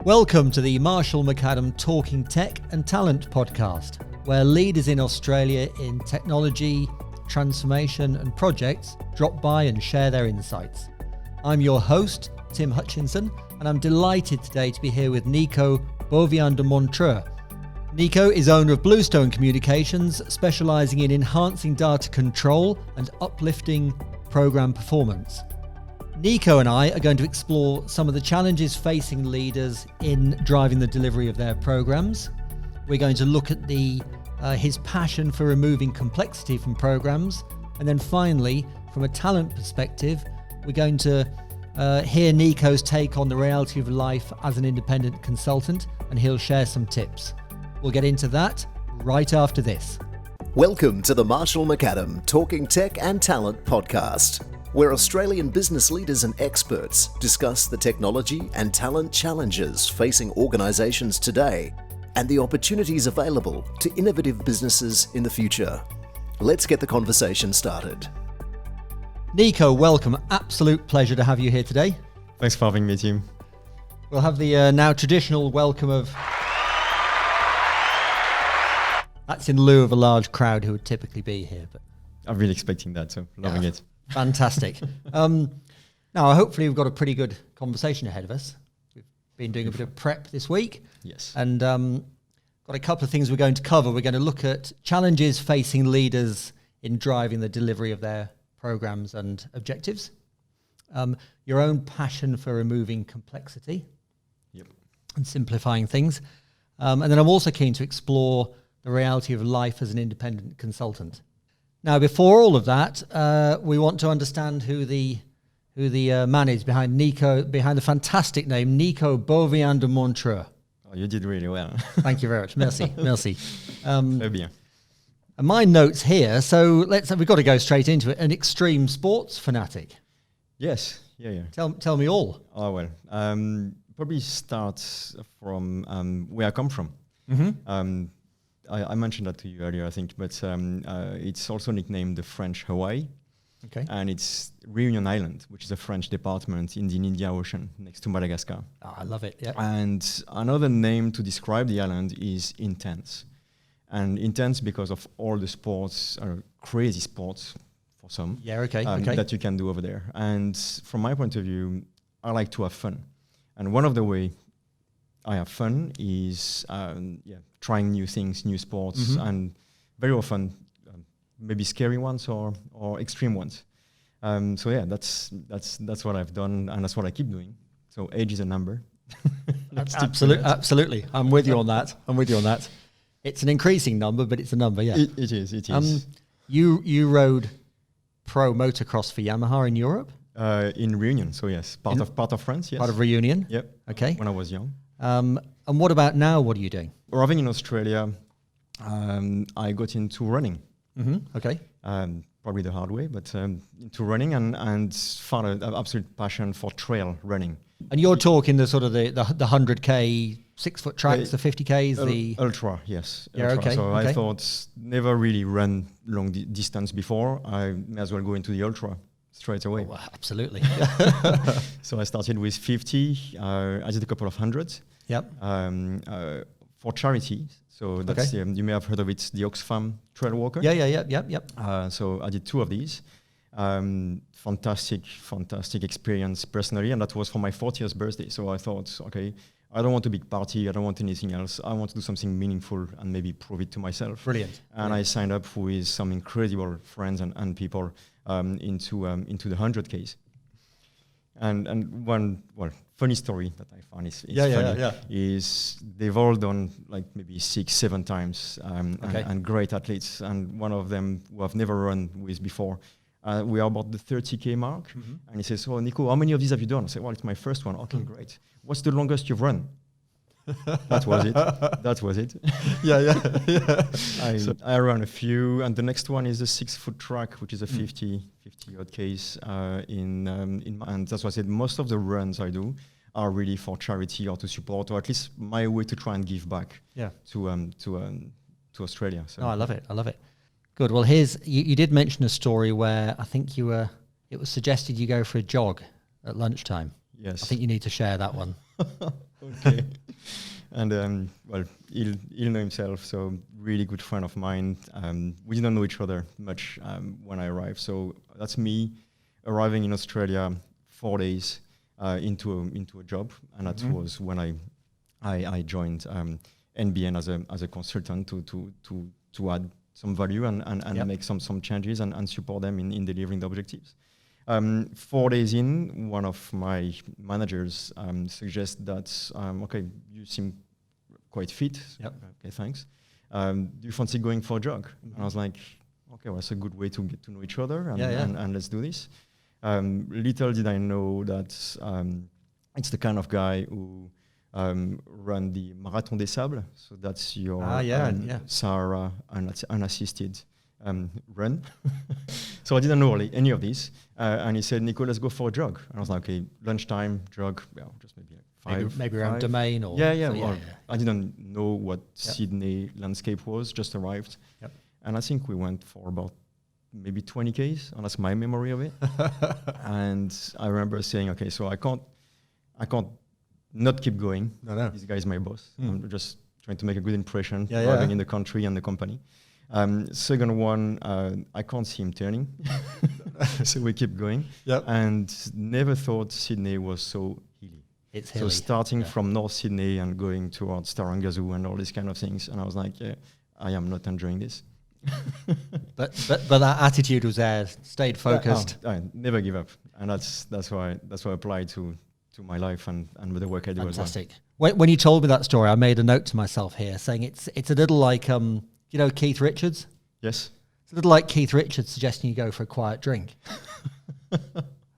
Welcome to the Marshall McAdam Talking Tech and Talent podcast, where leaders in Australia in technology, transformation and projects drop by and share their insights. I'm your host, Tim Hutchinson, and I'm delighted today to be here with Nico Beauvillain de Montreuil. Nico is owner of Bluestone Communications, specialising in enhancing data control and uplifting program performance. Nico and I are going to explore some of the challenges facing leaders in driving the delivery of their programs. We're going to look at his passion for removing complexity from programs. And then finally, from a talent perspective, we're going to hear Nico's take on the reality of life as an independent consultant, and he'll share some tips. We'll get into that right after this. Welcome to the Marshall McAdam Talking Tech and Talent podcast, where Australian business leaders and experts discuss the technology and talent challenges facing organisations today and the opportunities available to innovative businesses in the future. Let's get the conversation started. Nico, welcome. Absolute pleasure to have you here today. Thanks for having me, Tim. We'll have the now traditional welcome of... That's in lieu of a large crowd who would typically be here. But I'm really expecting that, so loving it. Fantastic. Now, hopefully we've got a pretty good conversation ahead of us. We've been doing a bit of prep this week. Yes. And got a couple of things we're going to cover. We're going to look at challenges facing leaders in driving the delivery of their programs and objectives. Your own passion for removing complexity. Yep. And simplifying things. And then I'm also keen to explore the reality of life as an independent consultant. Now, before all of that, we want to understand who the man is behind the fantastic name, Nico Beauvillain de Montreuil. Oh, you did really well. Thank you very much. Merci. Merci. Très bien. And my notes here, so we've got to go straight into it. An extreme sports fanatic. Yes. Yeah. Tell me all. Oh, well, probably start from where I come from. Mm-hmm. I mentioned that to you earlier, I think, but it's also nicknamed the French Hawaii. Okay. And it's Réunion Island, which is a French department in the Indian Ocean next to Madagascar. Oh, I love it, yeah. And another name to describe the island is intense. And intense because of all the sports, crazy sports for some, okay. that you can do over there. And from my point of view, I like to have fun. And one of the way I have fun is trying new things, new sports, and very often maybe scary ones or extreme ones. That's what I've done, and that's what I keep doing. So age is a number. Absolutely. I'm with you on that. It's an increasing number, but it's a number, yeah. It is. You rode pro-motocross for Yamaha in Europe? In Réunion, so yes. Part of France, yes. Part of Réunion? Yep. Okay. When I was young. And what about now? What are you doing? Arriving in Australia, I got into running. Mm-hmm. Okay. Probably the hard way, but into running and found an absolute passion for trail running. And you're talking the sort of the 100K 6-foot tracks, the 50Ks, the ultra, yes. Yeah, ultra. okay. So okay. I thought never really run long distance before. I may as well go into the ultra straight away. Oh, well, absolutely. So I started with 50. I did a couple of hundreds. Yep. For charity. So that's you may have heard of it, the Oxfam Trail Walker. Yep. So I did 2 of these. Fantastic experience personally, and that was for my 40th birthday. So I thought, okay, I don't want a big party. I don't want anything else. I want to do something meaningful and maybe prove it to myself. Brilliant. And I signed up with some incredible friends and people into the 100Ks. And one funny story that I found is they've all done like maybe 6-7 times and great athletes. And one of them who I've never run with before, we are about the 30K mark. Mm-hmm. And he says, "Oh, Nico, how many of these have you done?" I say, "Well, it's my first one." "Okay, great. What's the longest you've run?" That was it. Yeah. I ran a few, and the next one is a 6-foot track, which is a 50 odd Ks and that's why I said most of the runs I do are really for charity or to support, or at least my way to try and give back to Australia. So. Oh, I love it. Good. Well, you did mention a story where I think it was suggested you go for a jog at lunchtime. Yes. I think you need to share that one. Okay. And well, he'll know himself. So really good friend of mine. We didn't know each other much when I arrived. So that's me arriving in Australia 4 days into a job, and that was when I joined NBN as a consultant to add some value and make some changes and support them in delivering the objectives. 4 days in, one of my managers suggests that, okay, you seem quite fit. Yep. Okay, thanks. Do you fancy going for a jog? And I was like, okay, well, that's a good way to get to know each other, and let's do this. Little did I know that it's the kind of guy who run the Marathon des Sables. So that's your Sahara unassisted run. So I didn't know any of this. And he said, Nico, let's go for a jog. And I was like, okay, lunchtime, jog, just maybe like maybe around Domain or... I didn't know what Sydney landscape was, just arrived. Yep. And I think we went for about maybe 20 Ks, and that's my memory of it. And I remember saying, okay, so I can't not keep going. No. This guy is my boss. I'm just trying to make a good impression arriving in the country and the company. Second one, I can't see him turning. So we keep going. Yep. And never thought Sydney was so hilly. It's hilly. So starting from North Sydney and going towards Tarangazoo and all these kind of things. And I was like, I am not enjoying this. but that attitude was there, stayed focused. I never give up. And that's why I applied to my life and with the work I do. Fantastic. As well. When you told me that story, I made a note to myself here saying it's a little like you know Keith Richards? Yes. It's a little like Keith Richards suggesting you go for a quiet drink.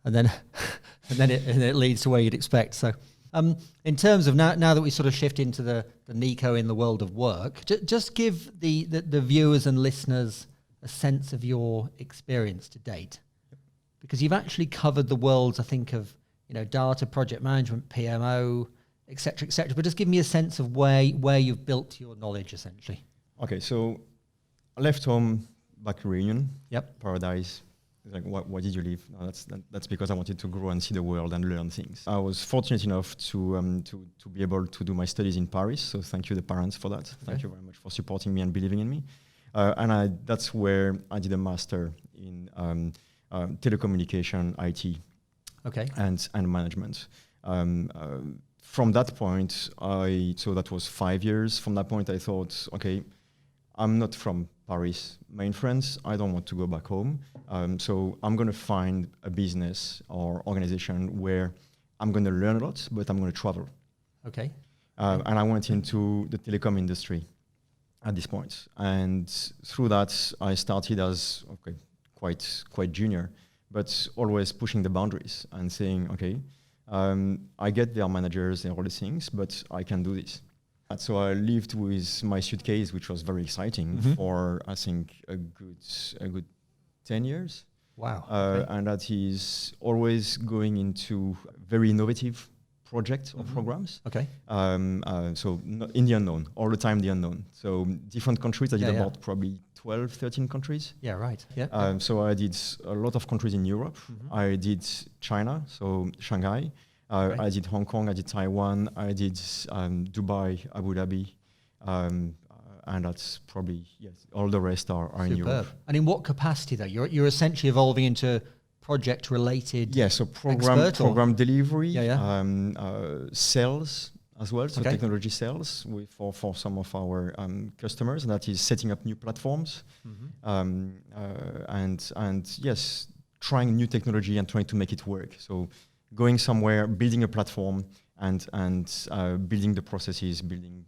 and then it leads to where you'd expect. So in terms of now that we sort of shift into the Nico in the world of work, just give the viewers and listeners a sense of your experience to date. Because you've actually covered the worlds, I think, of data, project management, PMO, et cetera, but just give me a sense of where you've built your knowledge, essentially. Okay, so I left home back in Reunion. Yep. Paradise. Like, why did you leave? No, that's because I wanted to grow and see the world and learn things. I was fortunate enough to be able to do my studies in Paris. So thank you, the parents, for that. Okay. Thank you very much for supporting me and believing in me. And that's where I did a master in telecommunication, IT, and management. From that point, so that was 5 years. From that point, I thought, okay, I'm not from Paris, main France. I don't want to go back home. So I'm going to find a business or organization where I'm going to learn a lot, but I'm going to travel. Okay. And I went into the telecom industry at this point. And through that, I started as quite junior, but always pushing the boundaries and saying, okay, I get their managers and all these things, but I can do this. And so I lived with my suitcase, which was very exciting for, I think, a good 10 years. Wow. And that is always going into very innovative projects or programs. Okay. So in the unknown, all the time the unknown. So different countries, I did about probably 12, 13 countries. Yeah, right. Yeah. So I did a lot of countries in Europe. I did China, so Shanghai. Right. I did Hong Kong, I did Taiwan, I did Dubai, Abu Dhabi, and that's probably, all the rest are in Europe. And in what capacity though? You're essentially evolving into project related so program delivery, sales as well, so technology sales for some of our customers, and that is setting up new platforms, and yes, trying new technology and trying to make it work. So going somewhere, building a platform, and building the processes, building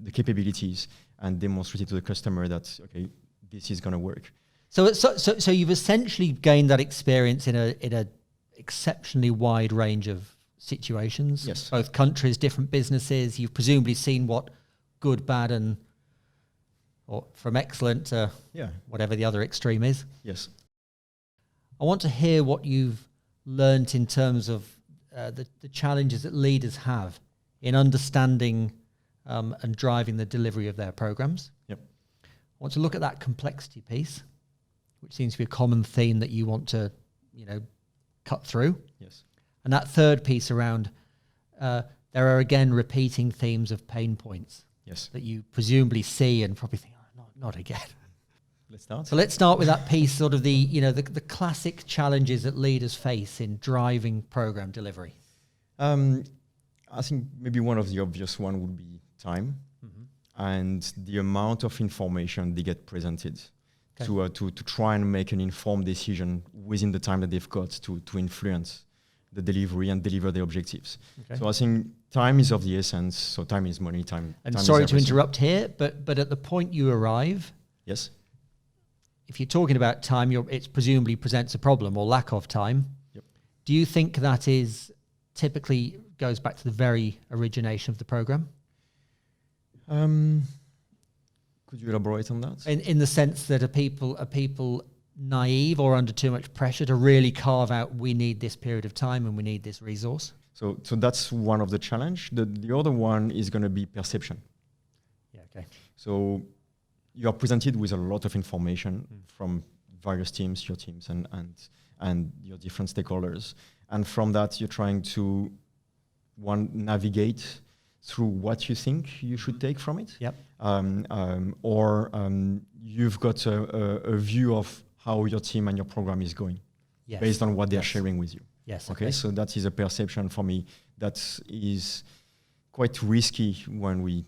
the capabilities, and demonstrating to the customer that, okay, this is going to work. So you've essentially gained that experience in a exceptionally wide range of situations. Yes. Both countries, different businesses. You've presumably seen what good, bad, or from excellent to whatever the other extreme is. Yes. I want to hear what you've learned in terms of the challenges that leaders have in understanding and driving the delivery of their programs. Yep. I want to look at that complexity piece, which seems to be a common theme that you want to, cut through. Yes. And that third piece around there are again repeating themes of pain points. Yes. That you presumably see and probably think, oh, not again. Let's start. So let's start with that piece, sort of the classic challenges that leaders face in driving program delivery. I think maybe one of the obvious one would be time and the amount of information they get presented to try and make an informed decision within the time that they've got to influence the delivery and deliver the objectives. Okay. So I think time is of the essence. So time is money. Time. And sorry to interrupt here, but at the point you arrive, yes. If you're talking about time, it presumably presents a problem or lack of time. Yep. Do you think that is typically goes back to the very origination of the program? Could you elaborate on that? In the sense that are people naive or under too much pressure to really carve out, we need this period of time and we need this resource? So that's one of the challenge. The other one is going to be perception. Yeah. Okay. So you are presented with a lot of information from various teams, your teams, and your different stakeholders. And from that, you're trying to navigate through what you think you should take from it. Yep. Or you've got a view of how your team and your program is going based on what they're sharing with you. Yes. Okay. So that is a perception for me that is quite risky when we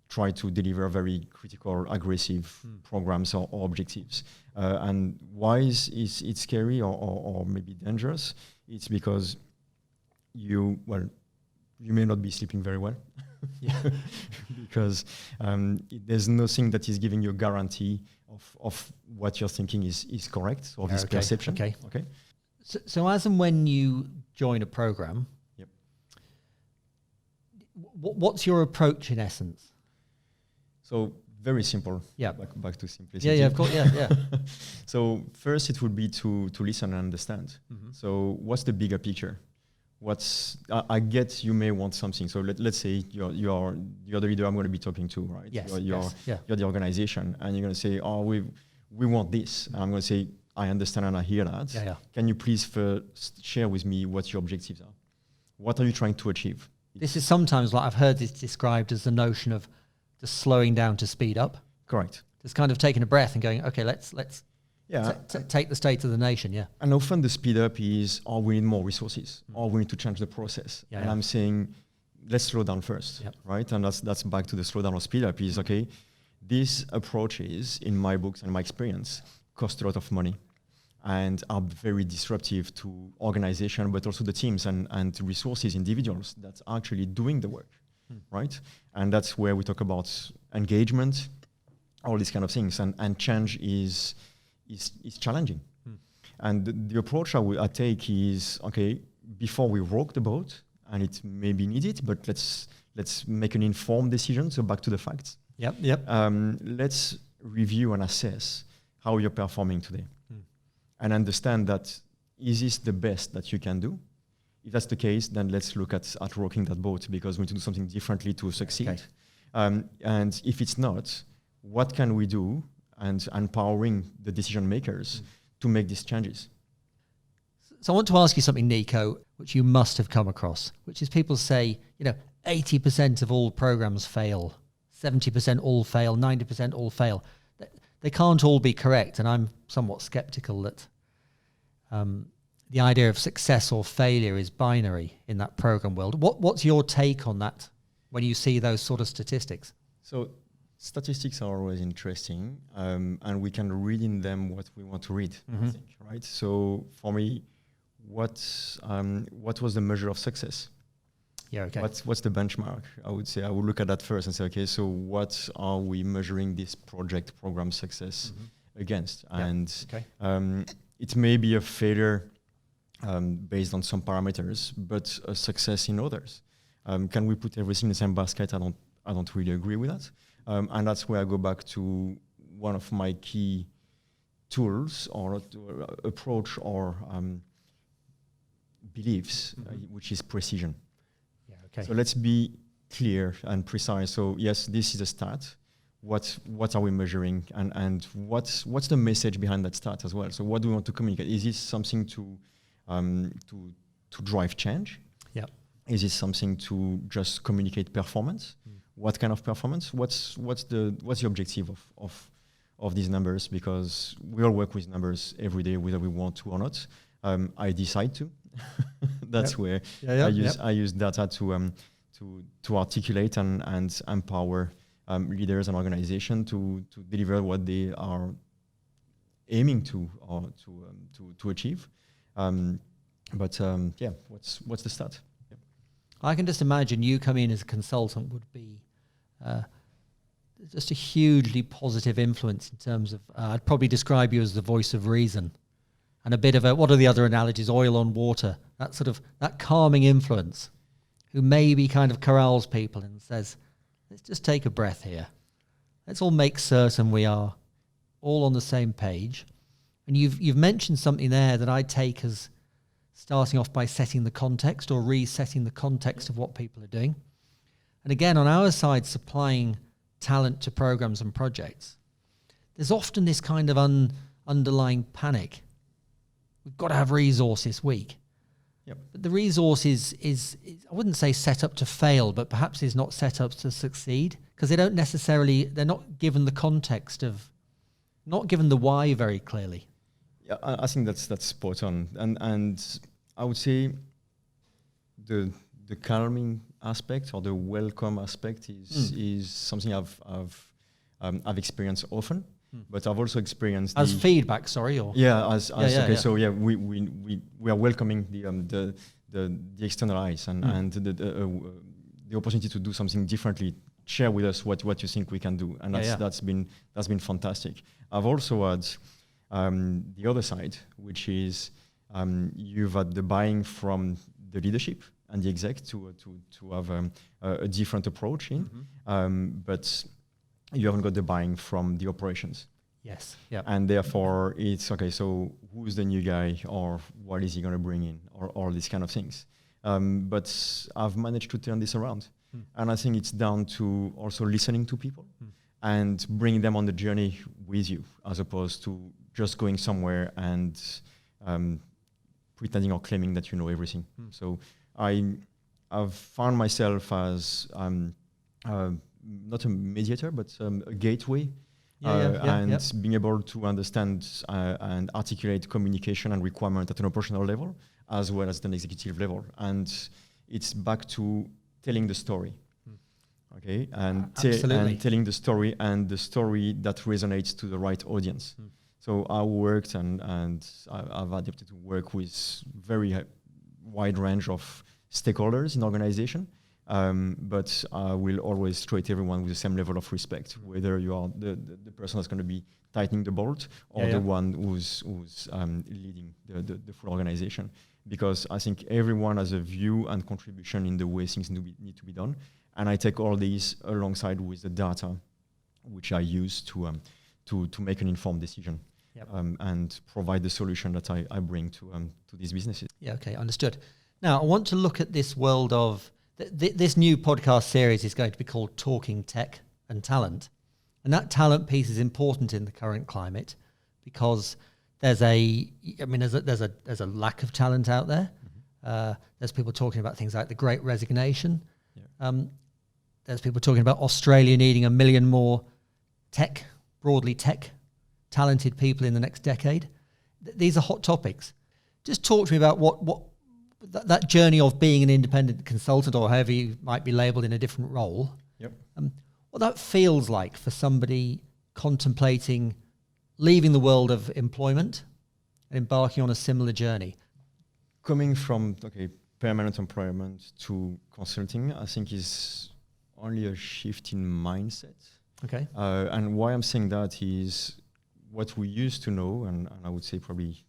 try to deliver very critical, aggressive programs or objectives. And why is it scary or maybe dangerous? It's because you may not be sleeping very well. Because there's nothing that is giving you a guarantee of what you're thinking is correct, or this perception. Okay. So as and when you join a program, what's your approach in essence? So very simple. Yeah. Back to simplicity. Yeah, of course. Yeah. So first it would be to listen and understand. So what's the bigger picture? I get you may want something. So let's say you're the leader I'm going to be talking to, right? Yes. You're the organization, and you're going to say, oh, we want this. And I'm going to say, I understand and I hear that. Yeah. Can you please first share with me what your objectives are? What are you trying to achieve? This is sometimes, like I've heard this described as the notion of just slowing down to speed up. Correct. Just kind of taking a breath and going, okay, let's take the state of the nation. Yeah. And often the speed up is, oh, we need more resources, or we need to change the process. And I'm saying, let's slow down first, right? And that's back to the slow down or speed up is, okay, these approaches, in my books and my experience, cost a lot of money and are very disruptive to organization, but also the teams and resources, individuals that's actually doing the work, right? And that's where we talk about engagement, all these kind of things. And change is challenging. And the approach I take is, okay, before we rock the boat, and it may be needed, but let's make an informed decision. So back to the facts. Yep. Let's review and assess how you're performing today, and understand that is this the best that you can do? If that's the case, then let's look at rocking that boat, because we need to do something differently to succeed. Okay. And if it's not, what can we do? And empowering the decision makers to make these changes. So I want to ask you something, Nico, which you must have come across, which is people say, 80% of all programs fail, 70% all fail, 90% all fail. They can't all be correct, and I'm somewhat skeptical that the idea of success or failure is binary in that program world. What's your take on that when you see those sort of statistics? So statistics are always interesting, and we can read in them what we want to read, I think, right? So for me, what was the measure of success? Yeah, okay. What's the benchmark? I would say I would look at that first and say, okay, so what are we measuring this program success against? Yeah. And it may be a failure based on some parameters, but a success in others. Can we put everything in the same basket? I don't really agree with that. And that's where I go back to one of my key tools or approach or beliefs, which is precision. Yeah, okay. So let's be clear and precise. So yes, this is a stat. What are we measuring, and what's the message behind that stat as well? So what do we want to communicate? Is this something to drive change? Yeah. Is it something to just communicate performance? What kind of performance? What's the objective of these numbers? Because we all work with numbers every day, whether we want to or not. I decide to. That's where I use data to articulate and empower leaders and organizations to deliver what they are aiming to or to achieve. What's the start? I can just imagine you coming in as a consultant would be just a hugely positive influence in terms of, I'd probably describe you as the voice of reason and a bit of what are the other analogies, oil on water, that calming influence who maybe kind of corrals people and says, let's just take a breath here. Let's all make certain we are all on the same page. And you've mentioned something there that I take as starting off by setting the context or resetting the context of what people are doing. And again, on our side, supplying talent to programs and projects, there's often this kind of underlying panic. We've got to have resource this week. Yep. But the resource is, I wouldn't say set up to fail, but perhaps is not set up to succeed because they're not given the context of, not given the why very clearly. Yeah, I think that's spot on. And I would say the calming aspect or the welcome aspect is something I've experienced often, but I've also experienced as feedback. Sorry, or we are welcoming the external eyes and the opportunity to do something differently. Share with us what you think we can do, and that's been fantastic. I've also had the other side, which is you've had the buying from the leadership and the exec to have a different approach in, but you haven't got the buying from the operations. Yes. Yeah. And therefore, it's okay. So who's the new guy, or what is he going to bring in, or all these kind of things. But I've managed to turn this around, and I think it's down to also listening to people and bringing them on the journey with you, as opposed to just going somewhere and pretending or claiming that you know everything. So I've found myself as not a mediator, but a gateway, being able to understand and articulate communication and requirement at an operational level as well as an executive level. And it's back to telling the story. Okay, and telling the story, and the story that resonates to the right audience. So I worked and I've adapted to work with very wide range of stakeholders in organization, but I will always treat everyone with the same level of respect, whether you are the person that's going to be tightening the bolt or the one who's leading the full organization. Because I think everyone has a view and contribution in the way things need to be done. And I take all these alongside with the data, which I use to make an informed decision. Yep. And provide the solution that I bring to these businesses. Yeah, okay, understood. Now, I want to look at this world of... this new podcast series is going to be called Talking Tech and Talent. And that talent piece is important in the current climate because there's a lack of talent out there. There's people talking about things like the Great Resignation. Yeah. There's people talking about Australia needing 1 million more broadly tech talented people in the next decade. These are hot topics. Just talk to me about what that journey of being an independent consultant, or however you might be labelled in a different role. Yep. What that feels like for somebody contemplating leaving the world of employment and embarking on a similar journey. Coming from permanent employment to consulting, I think is only a shift in mindset. Okay. And why I'm saying that is what we used to know, and I would say probably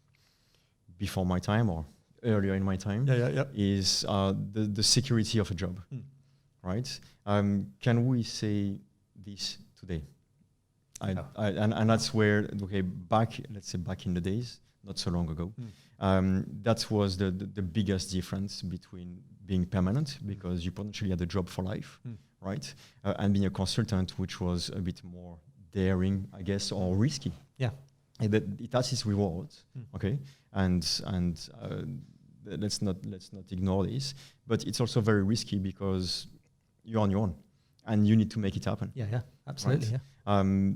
before my time or earlier in my time, is the security of a job, right? Can we say this today? And that's where, back in the days, not so long ago, that was the biggest difference between being permanent, because you potentially had a job for life, right? And being a consultant, which was a bit more daring, I guess, or risky. Yeah. It has its rewards, okay? And let's not ignore this. But it's also very risky because you're on your own, and you need to make it happen. Yeah, absolutely. Right? Yeah.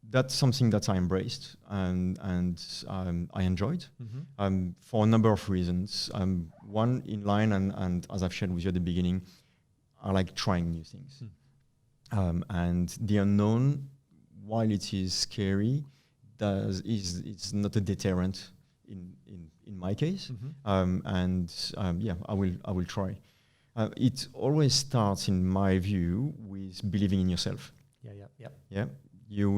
That's something that I embraced and I enjoyed for a number of reasons. One, in line, and as I've shared with you at the beginning, I like trying new things. And the unknown, while it is scary, it's not a deterrent in my case. I will try. It always starts, in my view, with believing in yourself. Yeah. You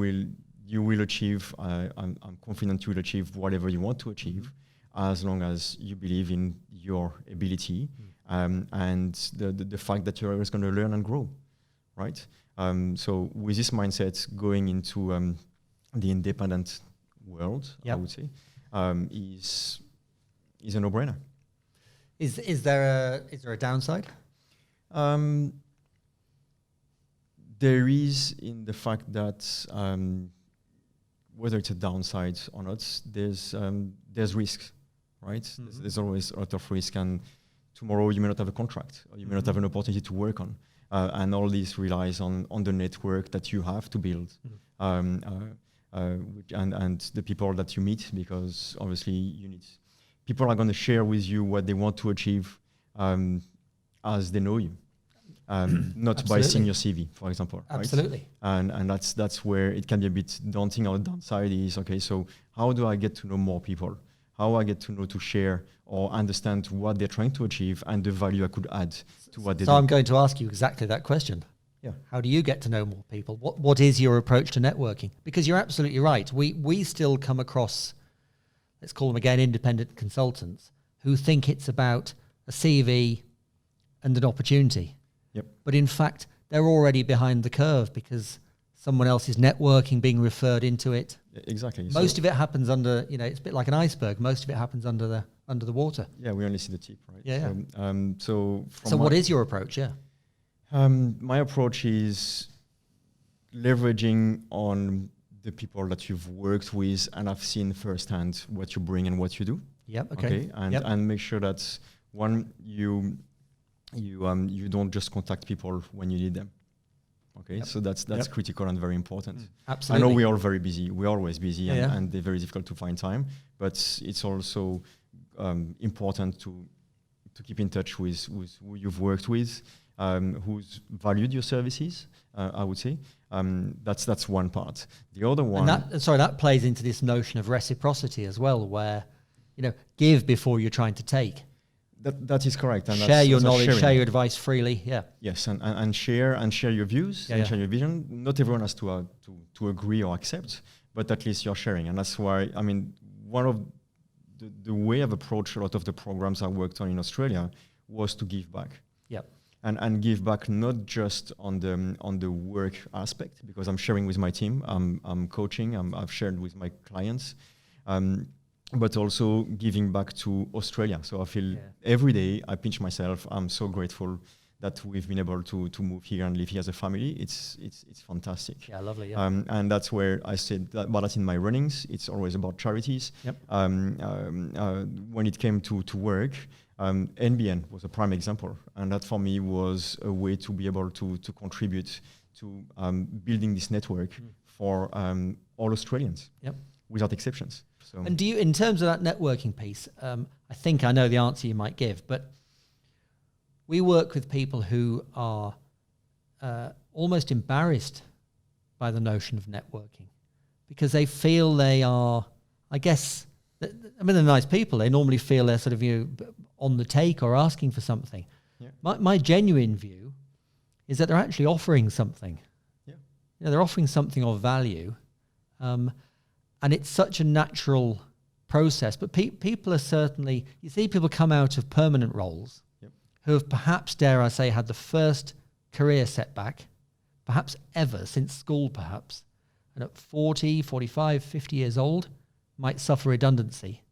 will achieve. I'm confident you will achieve whatever you want to achieve, as long as you believe in your ability and the fact that you're always going to learn and grow, right? So with this mindset, going into the independent world, I would say, is a no-brainer. Is there a downside? There is, in the fact that whether it's a downside or not, there's risk, right? There's always a lot of risk, and tomorrow you may not have a contract, or you may not have an opportunity to work on, and all this relies on the network that you have to build, and the people that you meet, because obviously people are going to share with you what they want to achieve as they know you. Not by seeing your CV, for example. Absolutely. Right? And that's where it can be a bit daunting. Or the downside is, okay, so how do I get to know more people? How do I get to know, to share or understand what they're trying to achieve and the value I could add to what they do? So I'm going to ask you exactly that question. Yeah. How do you get to know more people? What is your approach to networking? Because you're absolutely right. We still come across, let's call them again, independent consultants who think it's about a CV and an opportunity. Yep. But in fact, they're already behind the curve because someone else is networking, being referred into it. Exactly. Most of it happens under, it's a bit like an iceberg. Most of it happens under the water. Yeah, we only see the tip, right? Yeah. So what is your approach? Yeah. My approach is leveraging on the people that you've worked with and have seen firsthand what you bring and what you do. Yep. Okay. And make sure that one, you don't just contact people when you need them. Okay, so that's critical and very important. Absolutely. I know we're all very busy. We're always busy, and they're very difficult to find time. But it's also important to keep in touch with who you've worked with, who's valued your services. I would say that's one part. The other one, that plays into this notion of reciprocity as well, where give before you're trying to take. That is correct. And share your knowledge, share your advice freely. Yeah. Yes, and share your views, share your vision. Not everyone has to agree or accept, but at least you're sharing, and that's why one of the way I've approached a lot of the programs I worked on in Australia was to give back. Yep. And give back not just on the work aspect, because I'm sharing with my team, I'm coaching, I've shared with my clients. But also giving back to Australia. So I feel every day I pinch myself. I'm so grateful that we've been able to move here and live here as a family. It's fantastic. Yeah, lovely. Yeah. And that's where I said that, but that's in my runnings. It's always about charities. Yep. When it came to work, NBN was a prime example, and that for me was a way to be able to contribute to building this network for all Australians. Yep. Without exceptions. So. And do you, in terms of that networking piece, I think I know the answer you might give, but we work with people who are almost embarrassed by the notion of networking because they feel they are, I guess, they're nice people. They normally feel they're sort of on the take or asking for something. Yeah. My genuine view is that they're actually offering something. Yeah. They're offering something of value. And it's such a natural process. But people are certainly, you see people come out of permanent roles who have perhaps, dare I say, had the first career setback, perhaps ever, since school perhaps, and at 40, 45, 50 years old, might suffer redundancy.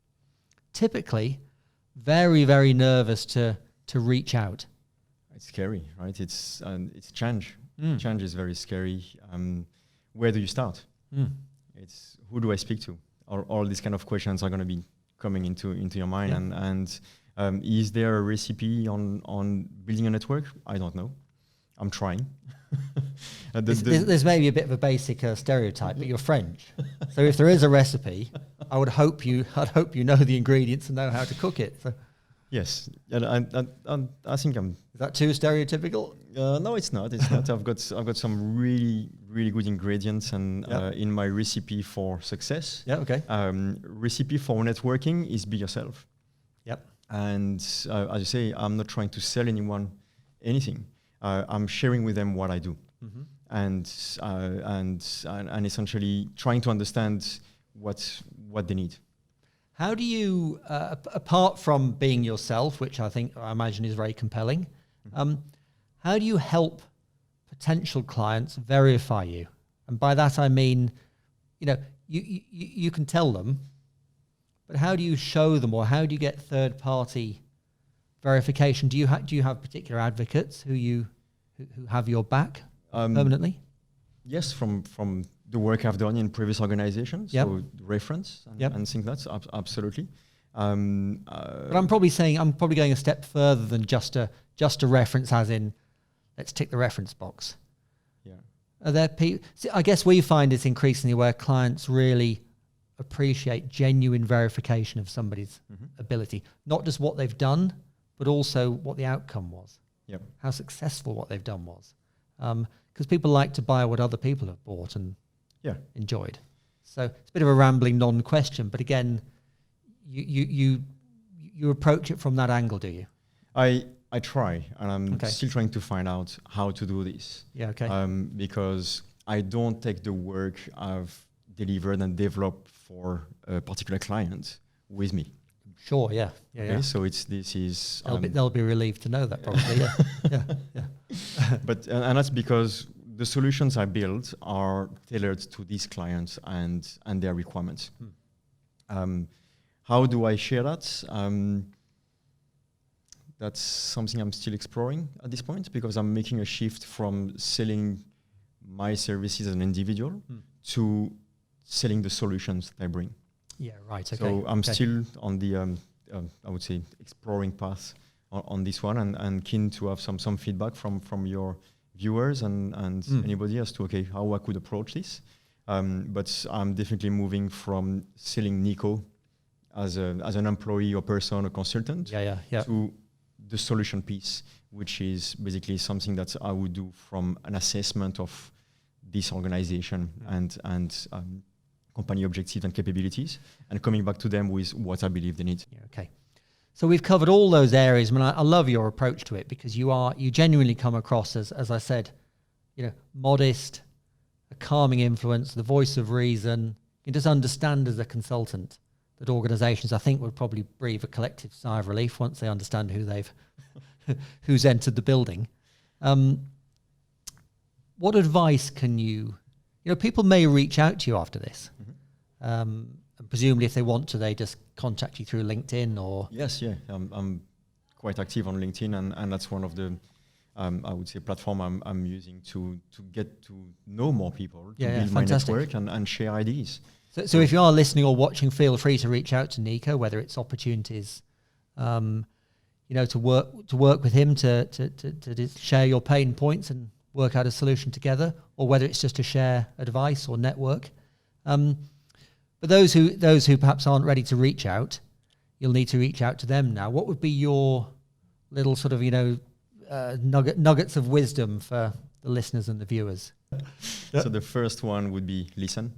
Typically, very, very nervous to reach out. It's scary, right? It's change. Change is very scary. Where do you start? It's who do I speak to? All these kind of questions are going to be coming into your mind, and is there a recipe on building a network? I don't know. I'm trying. There's maybe a bit of a basic stereotype, but you're French, so if there is a recipe, I'd hope you know the ingredients and know how to cook it. So. Yes, and I think I'm. Is that too stereotypical? No, it's not. It's not. I've got some really good ingredients, and in my recipe for success. Yeah. Okay. Recipe for networking is be yourself. Yep. And as you say, I'm not trying to sell anyone anything. I'm sharing with them what I do, and essentially trying to understand what they need. How do you, apart from being yourself, which I imagine is very compelling, how do you help potential clients verify you? And by that I mean, you can tell them, but how do you show them, or how do you get third-party verification? Do you have particular advocates who have your back permanently? Yes, from the work I've done in previous organizations, so reference and things that's absolutely. But I'm probably going a step further than just a reference, as in, let's tick the reference box. Yeah. Are there people? I guess we find it's increasingly where clients really appreciate genuine verification of somebody's ability, not just what they've done, but also what the outcome was. Yep. How successful what they've done was. Because people like to buy what other people have bought and enjoyed. So it's a bit of a rambling non-question, but again, you approach it from that angle, do you? I try, and I'm still trying to find out how to do this. Yeah, okay. Because I don't take the work I've delivered and developed for a particular client with me. Sure, yeah. So this is. They'll be relieved to know that, probably. yeah. But and that's because the solutions I build are tailored to these clients and their requirements. How do I share that? That's something I'm still exploring at this point, because I'm making a shift from selling my services as an individual to selling the solutions that I bring. Yeah, right. Okay. So I'm still on the, I would say, exploring path on this one, and keen to have some feedback from your viewers and anybody as to how I could approach this. But I'm definitely moving from selling Nico as an employee or person or consultant to the solution piece, which is basically something that I would do from an assessment of this organization and company objectives and capabilities, and coming back to them with what I believe they need. Yeah, okay. So we've covered all those areas. I mean, I love your approach to it, because you genuinely come across as I said, modest, a calming influence, the voice of reason. You just understand as a consultant that organizations, I think, would probably breathe a collective sigh of relief once they understand who's entered the building. What advice can you people may reach out to you after this. And presumably if they want to, they just contact you through LinkedIn or... Yes, yeah. I'm quite active on LinkedIn, and that's one of the, I would say, platform I'm using to get to know more people, to build my network and share ideas. So if you are listening or watching, feel free to reach out to Nico, whether it's opportunities, to work with him to share your pain points and work out a solution together, or whether it's just to share advice or network. But those who perhaps aren't ready to reach out, you'll need to reach out to them now. What would be your little sort of nuggets of wisdom for the listeners and the viewers? So the first one would be listen.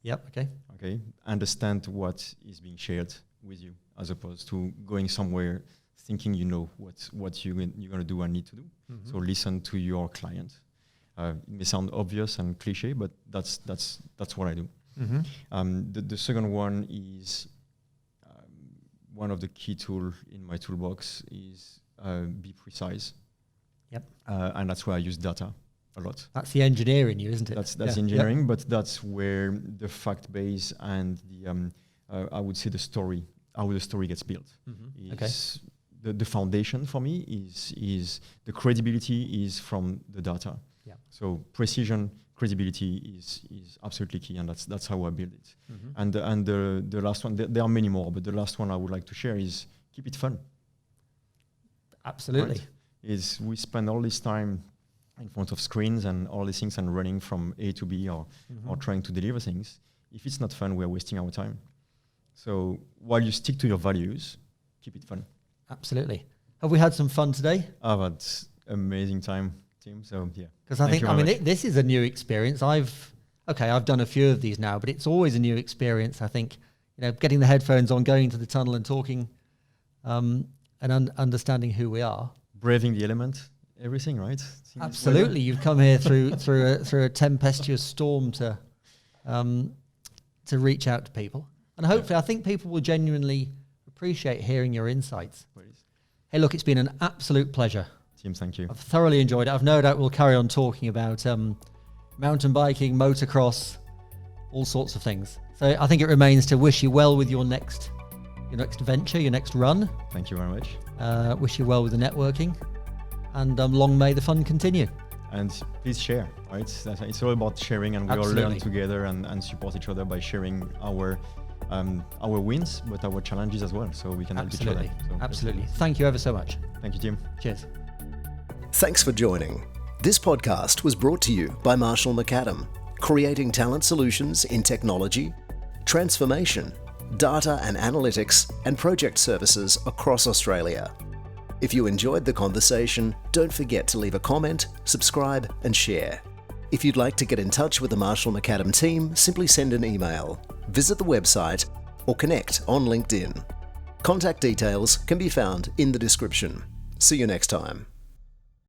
Yep. Okay. Understand what is being shared with you, as opposed to going somewhere thinking what you're going to do and need to do. So listen to your client. It may sound obvious and cliche, but that's what I do. The second one is one of the key tools in my toolbox is be precise. Yep. And that's where I use data a lot. That's the engineer in you, isn't it? That's engineering, but that's where the fact base and the I would say how the story gets built. The foundation for me is the credibility is from the data. Yeah. So precision, credibility is absolutely key, and that's how I build it. And the last one, there are many more, but the last one I would like to share is keep it fun. Absolutely. Right? Is we spend all this time in front of screens and all these things and running from A to B or trying to deliver things. If it's not fun, we're wasting our time. So while you stick to your values, keep it fun. Absolutely. Have we had some fun today? I've had amazing time, Tim. So yeah. Because this is a new experience. I've done a few of these now, but it's always a new experience. I think, getting the headphones on, going to the tunnel and talking, and understanding who we are. Braving the element, everything, right? Absolutely. You've come here through a tempestuous storm to reach out to people. And hopefully, I think people will genuinely appreciate hearing your insights. Please. Hey, look, it's been an absolute pleasure. Tim, thank you. I've thoroughly enjoyed it. I've no doubt we'll carry on talking about mountain biking, motocross, all sorts of things. So I think it remains to wish you well with your next venture, your next run. Thank you very much. Wish you well with the networking, and long may the fun continue. And please share, right? It's all about sharing, and we all learn together and support each other by sharing our wins, but our challenges as well, so we can help each other. So absolutely. Thank you ever so much. Thank you, Tim. Cheers. Thanks for joining. This podcast was brought to you by McAdam, creating talent solutions in technology, transformation, data and analytics, and project services across Australia. If you enjoyed the conversation, don't forget to leave a comment, subscribe, and share. If you'd like to get in touch with the McAdam team, simply send an email, visit the website, or connect on LinkedIn. Contact details can be found in the description. See you next time.